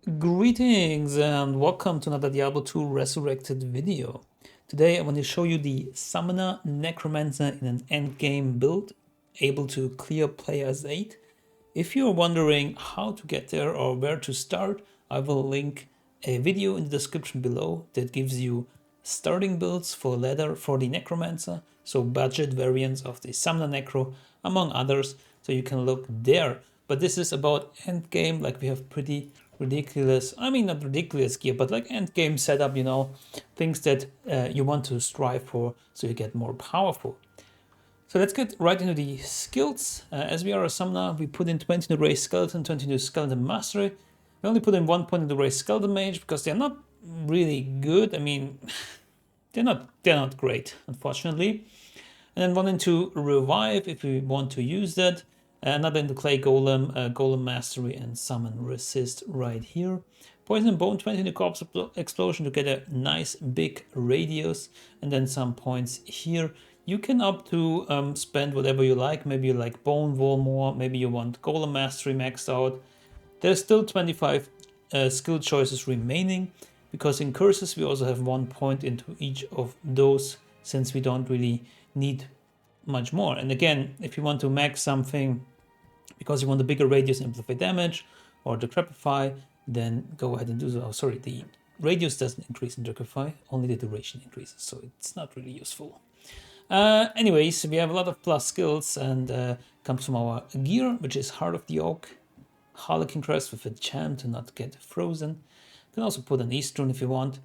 Greetings and welcome to another Diablo 2 Resurrected video. Today I want to show you the Summoner Necromancer in an endgame build, able to clear players 8. If you're wondering how to get there or where to start, I will link a video in the description below that gives you starting builds for ladder for the Necromancer, so budget variants of the Summoner Necro, among others, so you can look there. But this is about endgame, like we have pretty ridiculous, I mean not ridiculous gear, but like endgame setup, you know, things that you want to strive for so you get more powerful. So let's get right into the skills. As we are a summoner, we put in 20 to raise skeleton, 20 to skeleton mastery. We only put in 1 point into raise skeleton mage because they're not really good. I mean, they're not great, unfortunately. And then 1 into revive if we want to use that. Another into clay golem, golem mastery, and summon resist right here. Poison and bone 20 into corpse explosion to get a nice big radius, and then some points here. You can opt to spend whatever you like. Maybe you like bone wall more. Maybe you want golem mastery maxed out. There's still 25 skill choices remaining, because in curses we also have 1 point into each of those, since we don't really need much more. And again, if you want to max something because you want a bigger radius amplify damage or decrepify, then go ahead and do so. Oh, sorry, the radius doesn't increase in decrepify, only the duration increases, so it's not really useful. Anyways, we have a lot of plus skills, and comes from our gear, which is Heart of the Oak, Harlequin Crest with a charm to not get frozen. You can also put an East Rune if you want.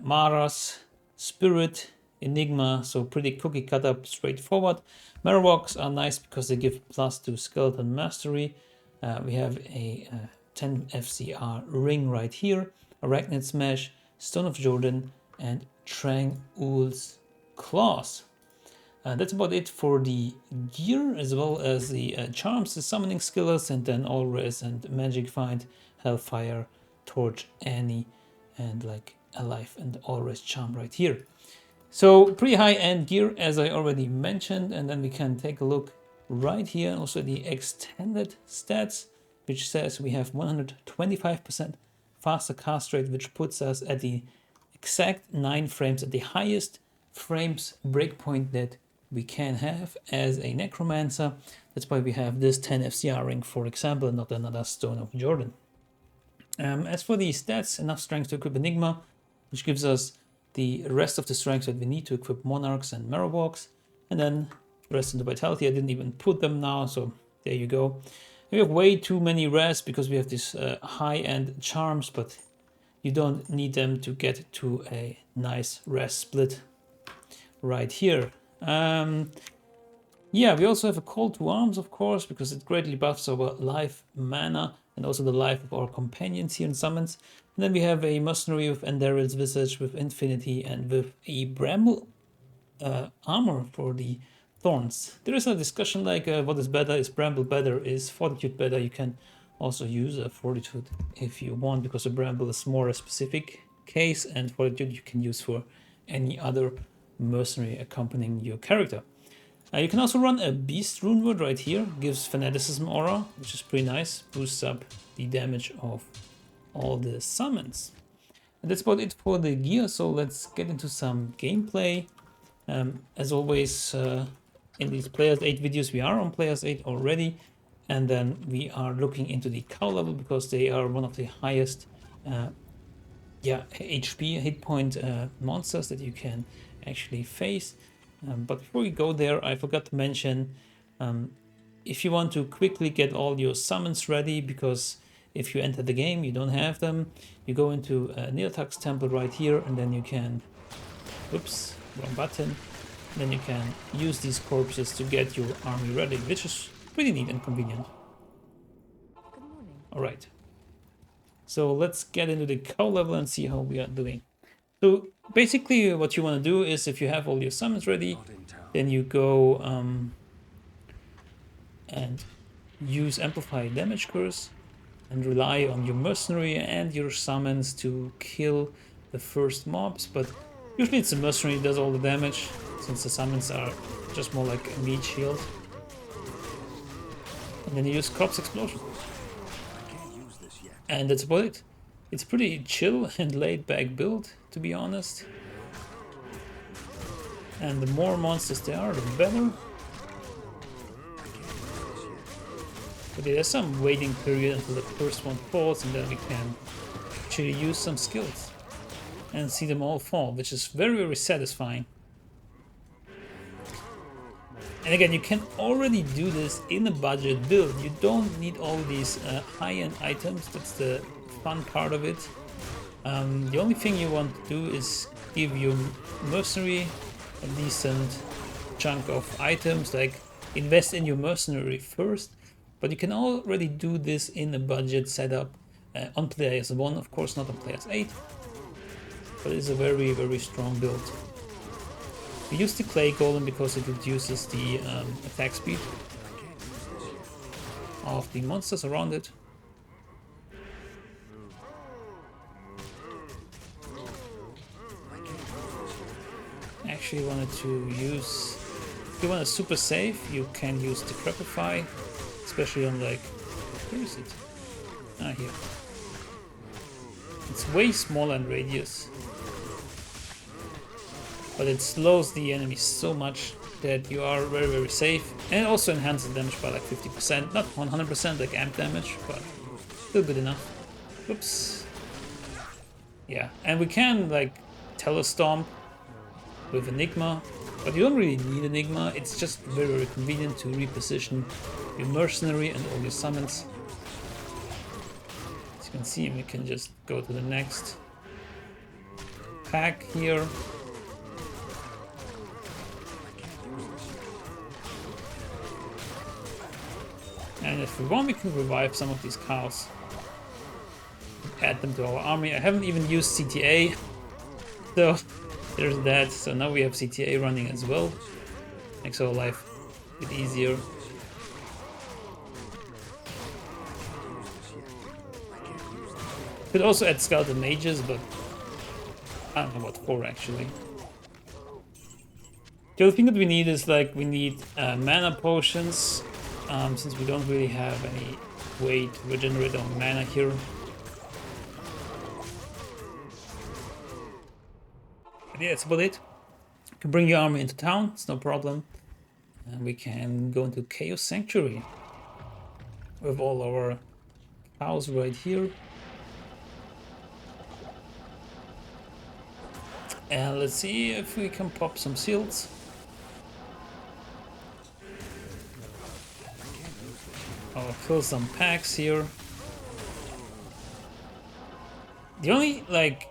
Maras, Spirit, Enigma, so pretty cookie cutter, straightforward. Marowaks are nice because they give plus to Skeleton Mastery. We have a 10 FCR ring right here, Arachnid Smash, Stone of Jordan, and Trangul's Claws. That's about it for the gear, as well as the charms, the summoning skills, and then All Res and Magic Find, Hellfire, Torch, Annie, and like Alive and All Res charm right here. So pretty high end gear, as I already mentioned, and then we can take a look right here. Also the extended stats, which says we have 125% faster cast rate, which puts us at the exact 9 frames, at the highest frames breakpoint that we can have as a Necromancer. That's why we have this 10 FCR ring, for example, and not another Stone of Jordan. As for the stats, enough strength to equip Enigma, which gives us the rest of the strength that we need to equip Monarchs and Marowaks, and then rest into Vitality. I didn't even put them now, so there you go. We have way too many res because we have these high-end charms, but you don't need them to get to a nice res split right here. Yeah, we also have a call to arms, of course, because it greatly buffs our life mana and also the life of our companions here in summons. And then we have a mercenary with Enderil's Visage, with Infinity, and with a Bramble armor for the thorns. There is a discussion like what is better, is Bramble better, is Fortitude better? You can also use a Fortitude if you want, because a Bramble is more a specific case, and Fortitude you can use for any other mercenary accompanying your character. You can also run a Beast Runeword right here, gives Fanaticism Aura, which is pretty nice, boosts up the damage of all the summons. And that's about it for the gear, so let's get into some gameplay. As always, in these Players 8 videos, we are on Players 8 already, and then we are looking into the cow level because they are one of the highest HP hit point monsters that you can actually face. But before we go there, I forgot to mention, if you want to quickly get all your summons ready, because if you enter the game you don't have them, you go into Neotax Temple right here, and then you can, oops, wrong button, then you can use these corpses to get your army ready, which is pretty neat and convenient. Alright, so let's get into the cow level and see how we are doing. So basically what you want to do is, if you have all your summons ready, then you go and use Amplify Damage Curse and rely on your mercenary and your summons to kill the first mobs. But usually it's the mercenary that does all the damage, since the summons are just more like a meat shield. And then you use Corpse Explosion. And that's about it. It's pretty chill and laid back build, to be honest. And the more monsters there are, the better. But there's some waiting period until the first one falls, and then we can actually use some skills and see them all fall, which is very, very satisfying. And again, you can already do this in a budget build. You don't need all these high-end items. That's the fun part of it. The only thing you want to do is give your mercenary a decent chunk of items, like invest in your mercenary first. But you can already do this in a budget setup on players 1, of course, not on players 8. But it's a very, very strong build. We use the clay golem because it reduces the attack speed of the monsters around it. Actually wanted to use, if you want to super save, you can use Decrepify, especially on like, where is it? Ah, here. It's way smaller in radius, but it slows the enemy so much that you are very, very safe, and it also enhances the damage by like 50%, not 100% like amp damage, but still good enough. Oops. Yeah, and we can like telestomp with Enigma, but you don't really need Enigma. It's just very, very convenient to reposition your mercenary and all your summons. As you can see, we can just go to the next pack here. And if we want, we can revive some of these cows, add them to our army. I haven't even used CTA, so there's that. So now we have CTA running as well. Makes our life a bit easier. Could also add skeleton mages, but I don't know what for actually. The other thing that we need is like we need mana potions, since we don't really have any way to regenerate our mana here. But yeah, that's about it. You can bring your army into town, it's no problem. And we can go into Chaos Sanctuary with all our cows right here. And let's see if we can pop some seals. I'll kill some packs here. The only like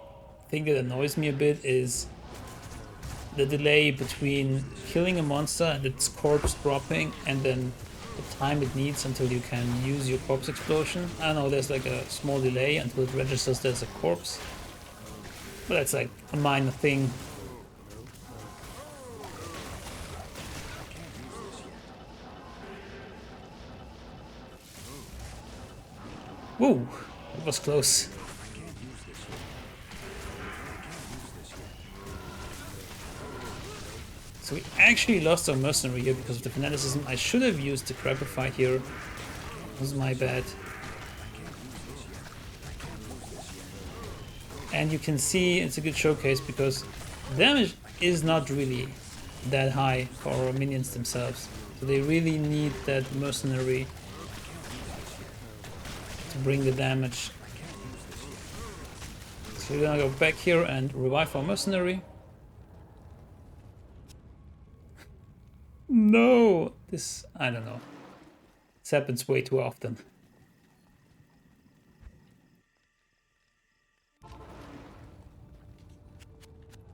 thing that annoys me a bit is the delay between killing a monster and its corpse dropping, and then the time it needs until you can use your corpse explosion. I don't know, there's like a small delay until it registers there's a corpse. But that's like a minor thing. Whoa, that was close. So we actually lost our mercenary here because of the fanaticism. I should have used the Decrepify here. It was my bad. And you can see it's a good showcase because damage is not really that high for our minions themselves. So they really need that mercenary to bring the damage. So we're gonna go back here and revive our mercenary. No! This, I don't know. This happens way too often.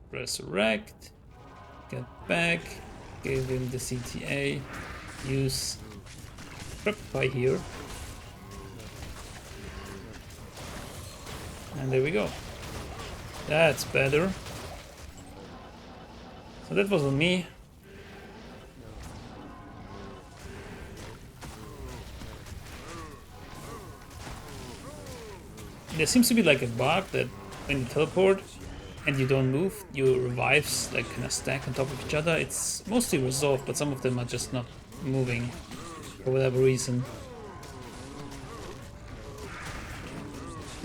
Resurrect, get back, give him the CTA, use Prepify here, and there we go. That's better. So that was on me. There seems to be like a bug that when you teleport and you don't move, your revives like kind of stack on top of each other. It's mostly resolved, but some of them are just not moving for whatever reason.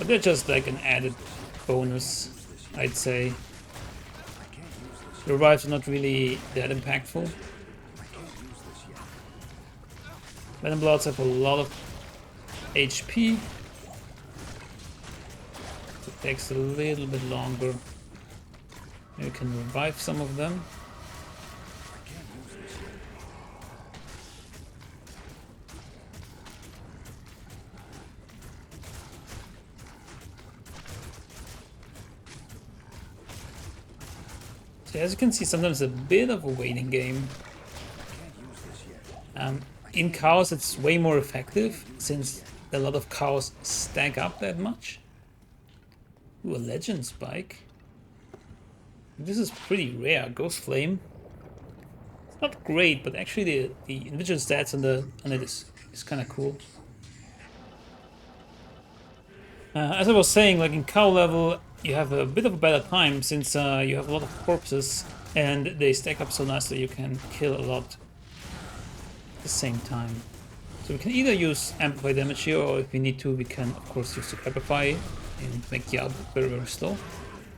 But they're just like an added bonus, I'd say. The revives are not really that impactful. Venom Bloods have a lot of HP. It takes a little bit longer. You can revive some of them. So as you can see, sometimes it's a bit of a waiting game. In Chaos it's way more effective since a lot of Chaos stack up that much. Ooh, a Legend Spike. This is pretty rare. Ghost Flame. It's not great, but actually the individual stats on it is kind of cool. As I was saying, like in cow level, you have a bit of a better time since you have a lot of corpses and they stack up so nicely you can kill a lot at the same time. So we can either use amplify damage here, or if we need to, we can of course use Decrepify and make the output very, very slow.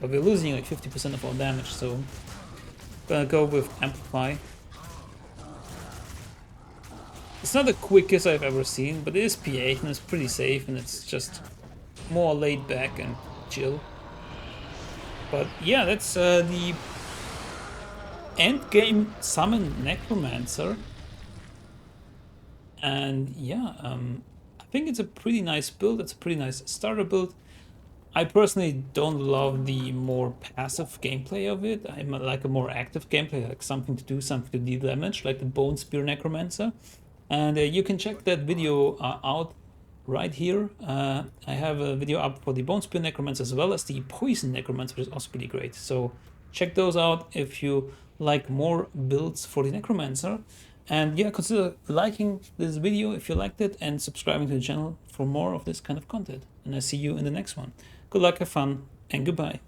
But we're losing like 50% of our damage, so I'm gonna go with amplify. It's not the quickest I've ever seen, but it is P8 and it's pretty safe, and it's just more laid back and chill. But yeah, that's the Endgame Summon Necromancer. And yeah, I think it's a pretty nice build. It's a pretty nice starter build. I personally don't love the more passive gameplay of it. I like a more active gameplay, like something to do, something to deal damage, like the Bone Spear Necromancer. And you can check that video out right here. I have a video up for the Bone Spear Necromancer as well as the Poison Necromancer, which is also pretty great. So check those out if you like more builds for the Necromancer. And yeah, consider liking this video if you liked it and subscribing to the channel for more of this kind of content. And I see you in the next one. Good luck, have fun, and goodbye.